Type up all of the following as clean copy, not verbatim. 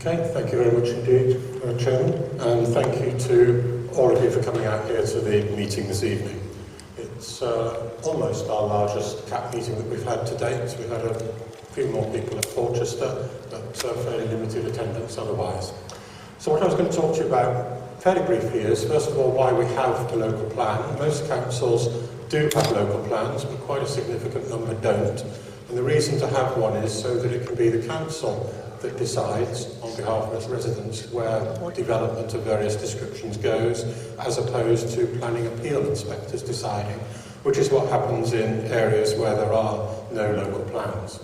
Okay, thank you very much indeed, Chairman, and thank you to all of you for coming out here to the meeting this evening. It's almost our largest CAP meeting that we've had to date. We've had a few more people at Porchester, but fairly limited attendance otherwise. So what I was going to talk to you about fairly briefly is, first of all, why we have the local plan. Most councils do have local plans, but quite a significant number don't. And the reason to have one is so that it can be the council that decides on behalf of its residents where development of various descriptions goes, as opposed to planning appeal inspectors deciding, which is what happens in areas where there are no local plans.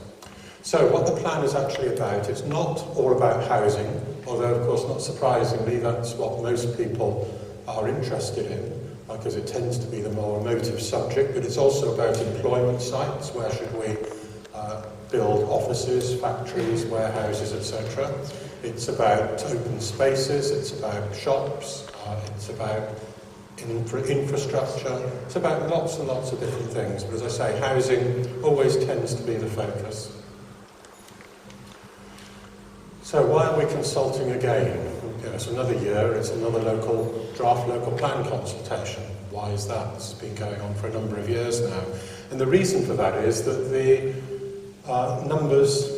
So what the plan is actually about, it's not all about housing, although of course not surprisingly that's what most people are interested in, because it tends to be the more emotive subject, but it's also about employment sites. Where should we build offices, factories, warehouses, etc. It's about open spaces, it's about shops, it's about infrastructure, it's about lots and lots of different things. But as I say, housing always tends to be the focus. So why are we consulting again? It's another year, it's another draft local plan consultation. Why is that? It's been going on for a number of years now. And the reason for that is that the numbers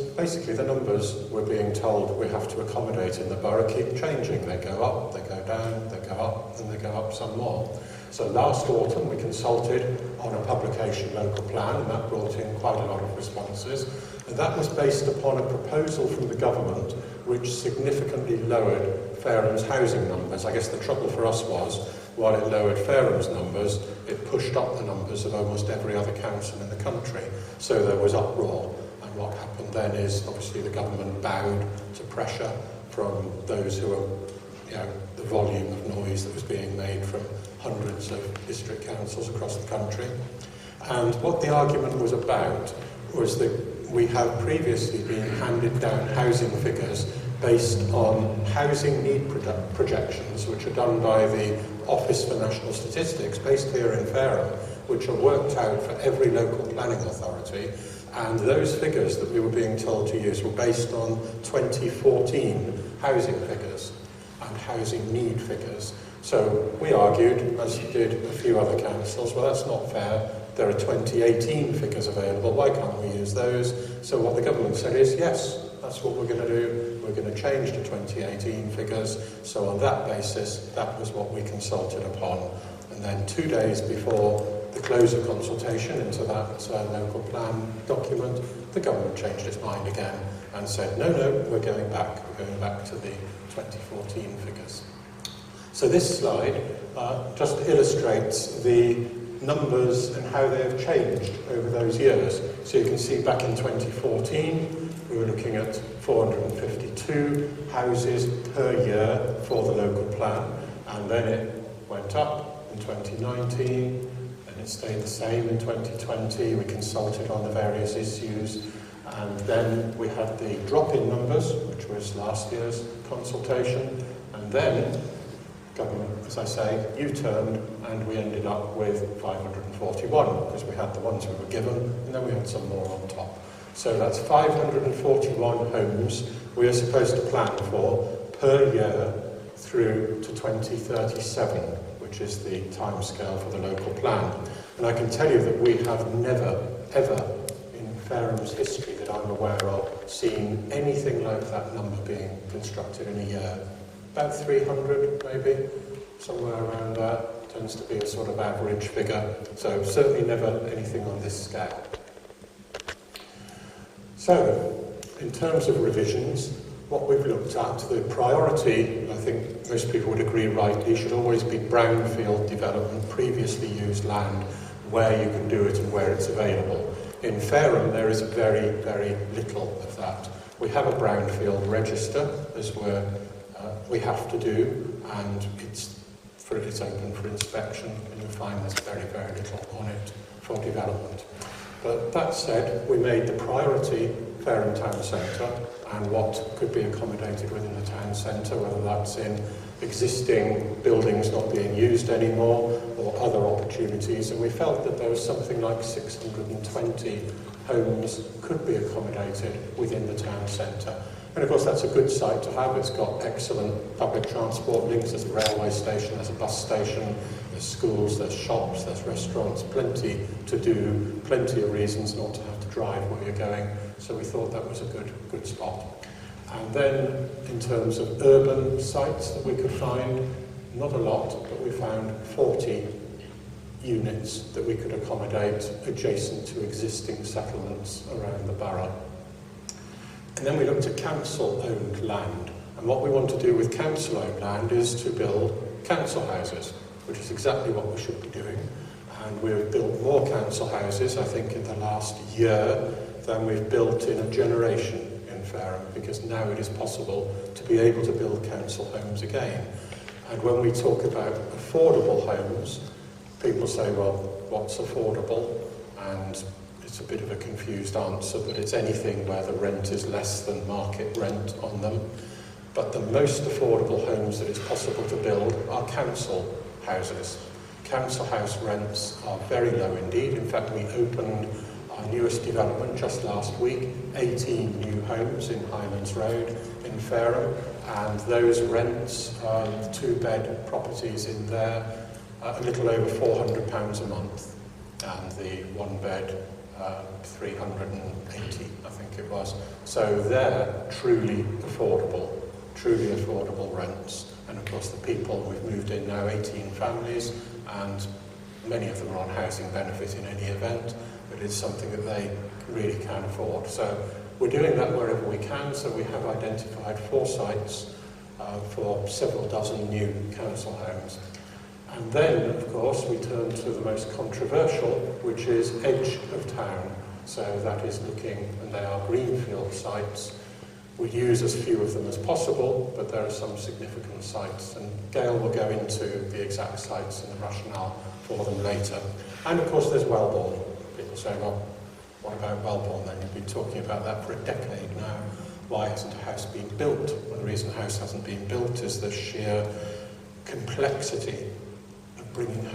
we're being told we have to accommodate in the borough keep changing. They go up, they go down, they go up, and they go up some more. So last autumn we consulted on a publication local plan, and that brought in quite a lot of responses. And that was based upon a proposal from the government which significantly lowered Fairham's housing numbers. I guess the trouble for us was, while it lowered Fairham's numbers, it pushed up the numbers of almost every other council in the country. So there was uproar. And what happened then is, obviously, the government bowed to pressure from those who were, the volume of noise that was being made from hundreds of district councils across the country. And what the argument was about was that we have previously been handed down housing figures based on housing need projections, which are done by the Office for National Statistics, based here in Fareham, which are worked out for every local planning authority. And those figures that we were being told to use were based on 2014 housing figures and housing need figures. So we argued, as did a few other councils, well, that's not fair. There are 2018 figures available. Why can't we use those? So what the government said is, yes, that's what we're going to do. We're going to change to 2018 figures. So on that basis, that was what we consulted upon. And then 2 days before the close of consultation into that local plan document, the government changed its mind again and said, no, we're going back to the 2014 figures. So this slide just illustrates the numbers and how they have changed over those years. So you can see back in 2014, we were looking at 452 houses per year for the local plan, and then it went up in 2019, and it stayed the same in 2020. We consulted on the various issues, and then we had the drop-in numbers, which was last year's consultation, and then government, as I say, U-turned, and we ended up with 541, because we had the ones we were given, and then we had some more on top. So that's 541 homes we are supposed to plan for per year through to 2037, which is the timescale for the local plan. And I can tell you that we have never, ever, in Fairham's history that I'm aware of, seen anything like that number being constructed in a year. About 300, maybe, somewhere around there. Tends to be a sort of average figure. So certainly never anything on this scale. So, in terms of revisions, what we've looked at, the priority, I think most people would agree rightly, should always be brownfield development, previously used land, where you can do it and where it's available. In Fareham, there is very, very little of that. We have a brownfield register, as we have to do, and it's open for inspection, and you'll find there's very, very little on it for development. But that said, we made the priority Fareham Town Centre and what could be accommodated within the town centre, whether that's in existing buildings not being used anymore or other opportunities. And we felt that there was something like 620 homes could be accommodated within the town centre. And of course that's a good site to have. It's got excellent public transport links. There's a railway station, there's a bus station, there's schools, there's shops, there's restaurants, plenty to do, plenty of reasons not to have to drive where you're going. So we thought that was a good spot. And then in terms of urban sites that we could find, not a lot, but we found 40 units that we could accommodate adjacent to existing settlements around the borough. And then we looked at council-owned land. And what we want to do with council-owned land is to build council houses, which is exactly what we should be doing. And we've built more council houses, I think, in the last year than we've built in a generation in Fareham, because now it is possible to be able to build council homes again. And when we talk about affordable homes, people say, well, what's affordable? And it's a bit of a confused answer, but it's anything where the rent is less than market rent on them. But the most affordable homes that it's possible to build are council houses. Council house rents are very low indeed. In fact, we opened our newest development just last week, 18 new homes in Highlands Road in Fareham, and those rents, the two-bed properties in there, a little over £400 a month, and the one-bed 380, I think it was. So they're truly affordable rents. And of course the people, we've moved in now 18 families, and many of them are on housing benefit in any event, but it's something that they really can afford. So we're doing that wherever we can, so we have identified 4 sites for several dozen new council homes. And then, of course, we turn to the most controversial, which is edge of town. So that is looking, and they are greenfield sites. We use as few of them as possible, but there are some significant sites, and Gail will go into the exact sites and the rationale for them later. And of course there's Wellbourne. People say, well, what about Wellbourne then? You've been talking about that for a decade now. Why hasn't a house been built? Well, the reason a house hasn't been built is the sheer complexity of bringing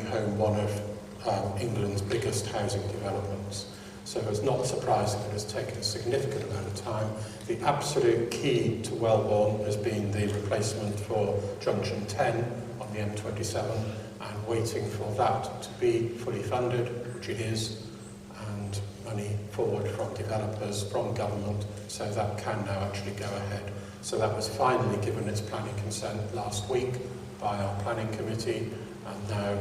home one of England's biggest housing developments. So it's not surprising that it's taken a significant amount of time. The absolute key to Wellbourne has been the replacement for Junction 10 on the M27, and waiting for that to be fully funded, which it is, and money forward from developers, from government, so that can now actually go ahead. So that was finally given its planning consent last week by our planning committee, and now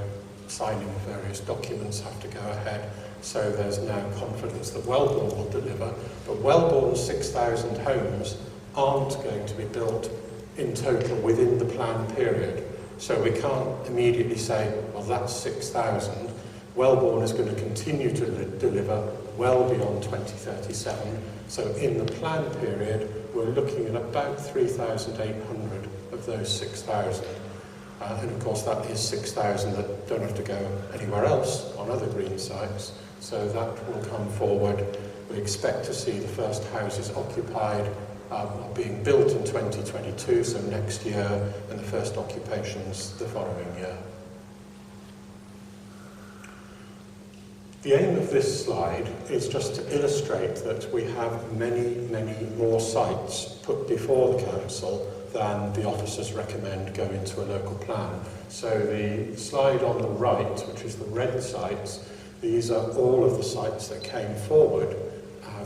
signing of various documents have to go ahead. So there's now confidence that Wellbourne will deliver, but Wellbourne's 6,000 homes aren't going to be built in total within the plan period. So we can't immediately say, well, that's 6,000. Wellbourne is going to continue to deliver well beyond 2037. So in the plan period, we're looking at about 3,800 of those 6,000. And of course that is 6,000 that don't have to go anywhere else on other green sites. So that will come forward. We expect to see the first houses occupied being built in 2022, so next year, and the first occupations the following year. The aim of this slide is just to illustrate that we have many, many more sites put before the council than the officers recommend go into a local plan. So the slide on the right, which is the red sites, these are all of the sites that came forward,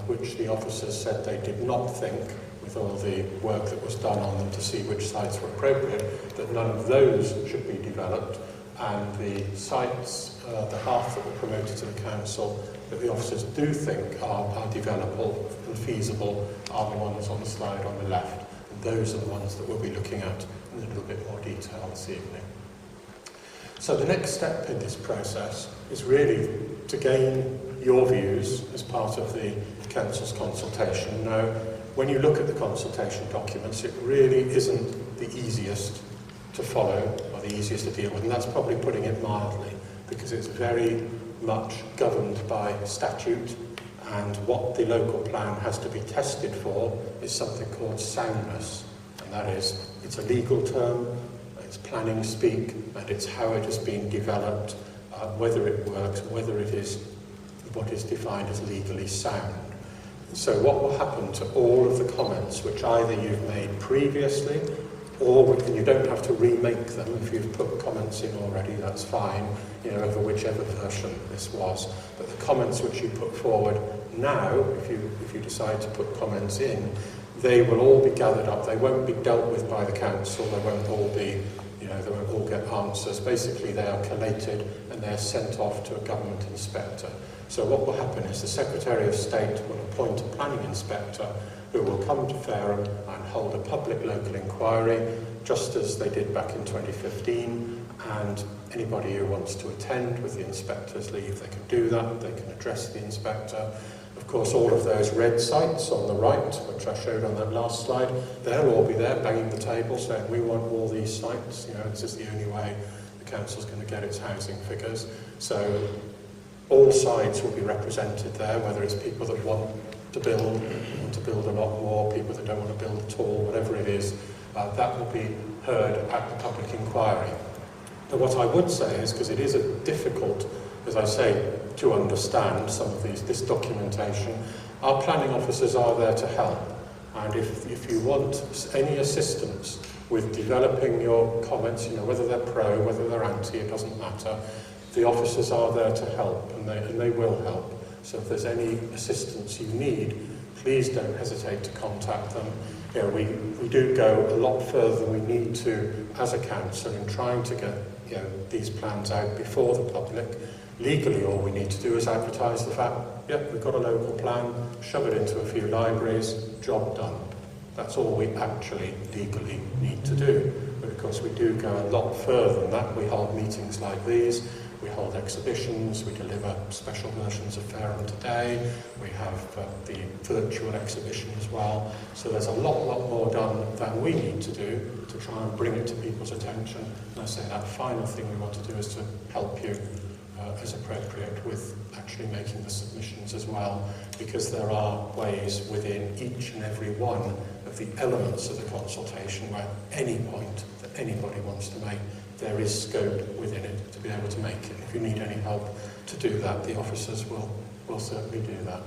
which the officers said they did not think, with all the work that was done on them to see which sites were appropriate, that none of those should be developed. And the sites, the half that were promoted to the council, that the officers do think are developable and feasible, are the ones on the slide on the left. And those are the ones that we'll be looking at in a little bit more detail this evening. So the next step in this process is really to gain your views as part of the council's consultation. Now, when you look at the consultation documents, it really isn't the easiest to follow or the easiest to deal with, and that's probably putting it mildly, because it's very much governed by statute, and what the local plan has to be tested for is something called soundness, and that is, it's a legal term, it's planning speak, and it's how it has been developed, whether it works, whether it is what is defined as legally sound. So what will happen to all of the comments which either you've made previously, or and you don't have to remake them if you've put comments in already, that's fine, you know, over whichever version this was. But the comments which you put forward now, if you decide to put comments in, they will all be gathered up. They won't be dealt with by the council. They won't all be, you know, they won't all get answers. Basically, they are collated and they're sent off to a government inspector. So what will happen is the Secretary of State will appoint a planning inspector who will come to Fareham and hold a public local inquiry, just as they did back in 2015, and anybody who wants to attend with the inspector's leave, they can do that, they can address the inspector. Of course, all of those red sites on the right, which I showed on that last slide, they'll all be there banging the table saying, we want all these sites, you know, this is the only way the council's going to get its housing figures. So all sides will be represented there, whether it's people that want to build a lot more, people that don't want to build at all, whatever it is, that will be heard at the public inquiry. But what I would say is, because it is a difficult, as I say, to understand some of this documentation, our planning officers are there to help. And if you want any assistance with developing your comments, you know, whether they're pro, whether they're anti, it doesn't matter, the officers are there to help, and they will help. So if there's any assistance you need, please don't hesitate to contact them. You know, we do go a lot further than we need to as a council in trying to get, you know, these plans out before the public. Legally, all we need to do is advertise the fact, yep, we've got a local plan, shove it into a few libraries, job done. That's all we actually legally need to do. But of course, we do go a lot further than that. We hold meetings like these. We hold exhibitions, we deliver special versions of Fareham Today, we have the virtual exhibition as well. So there's a lot more done than we need to do to try and bring it to people's attention. And I say that final thing we want to do is to help you as appropriate with actually making the submissions as well, because there are ways within each and every one of the elements of the consultation where any point that anybody wants to make, there is scope within it to be able to make it. If you need any help to do that, the officers will certainly do that.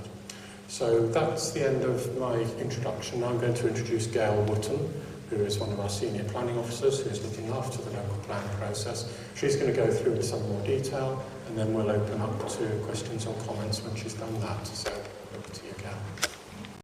So that's the end of my introduction. Now I'm going to introduce Cllr Woodward, who is one of our senior planning officers who is looking after the local plan process. She's going to go through in some more detail, and then we'll open up to questions or comments when she's done that. So